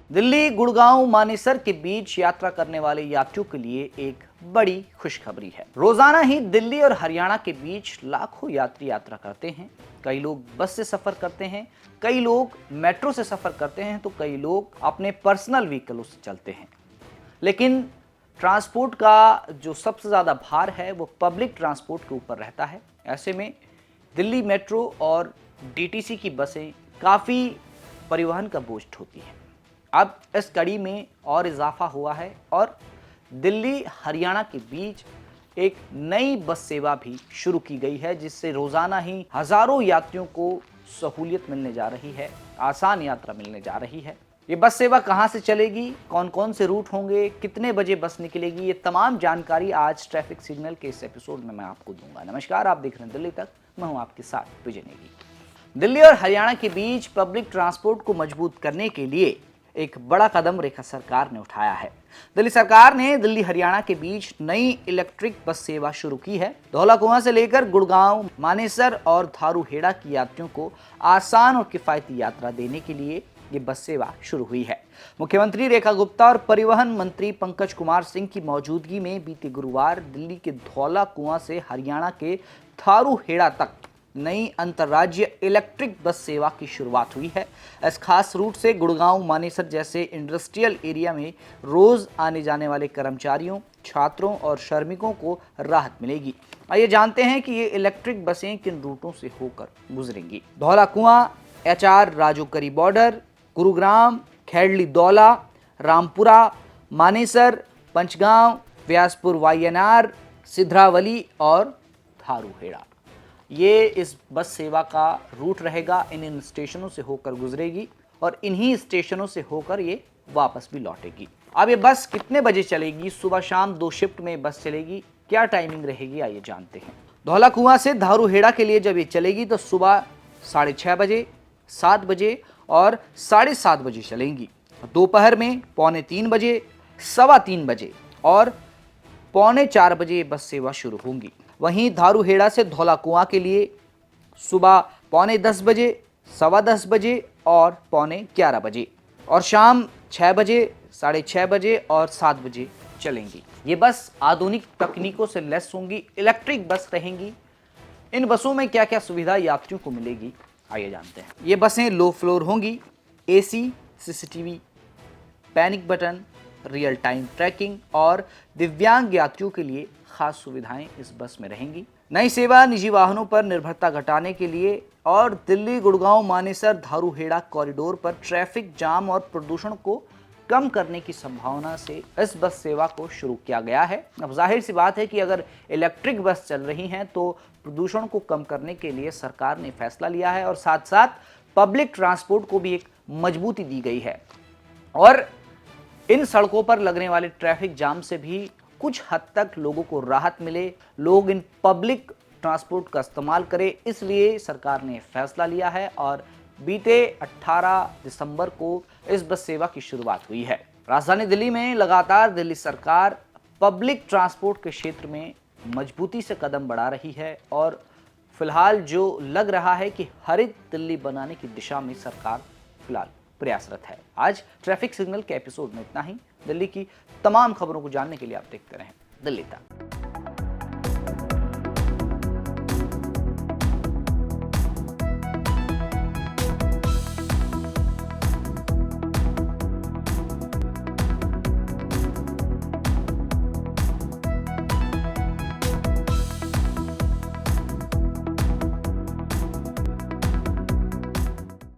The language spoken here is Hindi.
दिल्ली गुड़गांव मानेसर के बीच यात्रा करने वाले यात्रियों के लिए एक बड़ी खुशखबरी है। रोजाना ही दिल्ली और हरियाणा के बीच लाखों यात्री यात्रा करते हैं। कई लोग बस से सफर करते हैं, कई लोग मेट्रो से सफर करते हैं, तो कई लोग अपने पर्सनल व्हीकलों से चलते हैं। लेकिन ट्रांसपोर्ट का जो सबसे ज़्यादा भार है वो पब्लिक ट्रांसपोर्ट के ऊपर रहता है। ऐसे में दिल्ली मेट्रो और डीटीसी की बसें काफ़ी परिवहन का बोझ ढोती हैं। अब इस कड़ी में और इजाफा हुआ है और दिल्ली हरियाणा के बीच एक नई बस सेवा भी शुरू की गई है, जिससे रोज़ाना ही हज़ारों यात्रियों को सहूलियत मिलने जा रही है, आसान यात्रा मिलने जा रही है। ये बस सेवा कहाँ से चलेगी, कौन कौन से रूट होंगे, कितने बजे बस निकलेगी, ये तमाम जानकारी आज ट्रैफिक सिग्नल के इस एपिसोड में मैं आपको दूंगा। नमस्कार, आप देख रहे हैं दिल्ली तक, मैं हूं आपके साथ विजय नेगी। दिल्ली और हरियाणा के बीच पब्लिक ट्रांसपोर्ट को मजबूत करने के लिए एक बड़ा कदम रेखा सरकार ने उठाया है। दिल्ली सरकार ने दिल्ली हरियाणा के बीच नई इलेक्ट्रिक बस सेवा शुरू की है। धौलाकुआं से लेकर गुड़गांव, मानेसर और धारूहेड़ा की यात्रियों को आसान और किफायती यात्रा देने के लिए ये बस सेवा शुरू हुई है। मुख्यमंत्री रेखा गुप्ता और परिवहन मंत्री पंकज कुमार सिंह की मौजूदगी में बीते गुरुवार दिल्ली के धौलाकुआं से हरियाणा के धारूहेड़ा तक नई अंतर्राज्यीय इलेक्ट्रिक बस सेवा की शुरुआत हुई है। इस खास रूट से गुड़गांव, मानेसर जैसे इंडस्ट्रियल एरिया में रोज आने जाने वाले कर्मचारियों, छात्रों और श्रमिकों को राहत मिलेगी। आइए जानते हैं कि ये इलेक्ट्रिक बसें किन रूटों से होकर गुजरेंगी। धौलाकुआं, एचआर राजोकरी बॉर्डर, गुरुग्राम, खेड़ली दौला, रामपुरा, मानेसर, पंचगांव, व्यासपुर वाईएनआर, सिधरावली और धारूहेड़ा, ये इस बस सेवा का रूट रहेगा। इन स्टेशनों से होकर गुजरेगी और इन्हीं स्टेशनों से होकर ये वापस भी लौटेगी। अब ये बस कितने बजे चलेगी? सुबह शाम 2 शिफ्ट में बस चलेगी। क्या टाइमिंग रहेगी, आइए जानते हैं। धौलाकुआं से धारूहेड़ा के लिए जब ये चलेगी तो सुबह 6:30 बजे, 7 बजे और 7:30 बजे चलेंगी। दोपहर में 2:45 बजे, 3:15 बजे और 3:45 बजे बस सेवा शुरू होंगी। वहीं धारूहेड़ा से धौलाकुआं के लिए सुबह 9:45 बजे, 10:15 बजे और 11:45 बजे और शाम 6 बजे, 6:30 बजे और 7 बजे चलेंगी। ये बस आधुनिक तकनीकों से लैस होंगी, इलेक्ट्रिक बस रहेंगी। इन बसों में क्या क्या सुविधा यात्रियों को मिलेगी, आइए जानते हैं। ये बसें लो फ्लोर होंगी, AC, CCTV, panic button, real time tracking और दिव्यांग यात्रियों के लिए खास सुविधाएं इस बस में रहेंगी। नई सेवा निजी वाहनों पर निर्भरता घटाने के लिए और दिल्ली गुड़गांव मानेसर धारूहेड़ा कॉरिडोर पर ट्रैफिक जाम और प्रदूषण को कम करने की संभावना से इस बस सेवा को शुरू किया गया है। अब जाहिर सी बात है कि अगर इलेक्ट्रिक बस चल रही हैं तो प्रदूषण को कम करने के लिए सरकार ने फैसला लिया है और साथ साथ पब्लिक ट्रांसपोर्ट को भी एक मजबूती दी गई है और इन सड़कों पर लगने वाले ट्रैफिक जाम से भी कुछ हद तक लोगों को राहत मिले, लोग इन पब्लिक ट्रांसपोर्ट का इस्तेमाल करें, इसलिए सरकार ने फैसला लिया है और बीते 18 दिसंबर को इस बस सेवा की शुरुआत हुई है। राजधानी दिल्ली में लगातार दिल्ली सरकार पब्लिक ट्रांसपोर्ट के क्षेत्र में मजबूती से कदम बढ़ा रही है और फिलहाल जो लग रहा है कि हरित दिल्ली बनाने की दिशा में सरकार फिलहाल प्रयासरत है। आज ट्रैफिक सिग्नल के एपिसोड में इतना ही। दिल्ली की तमाम खबरों को जानने के लिए आप देखते रहें दिल्ली तक।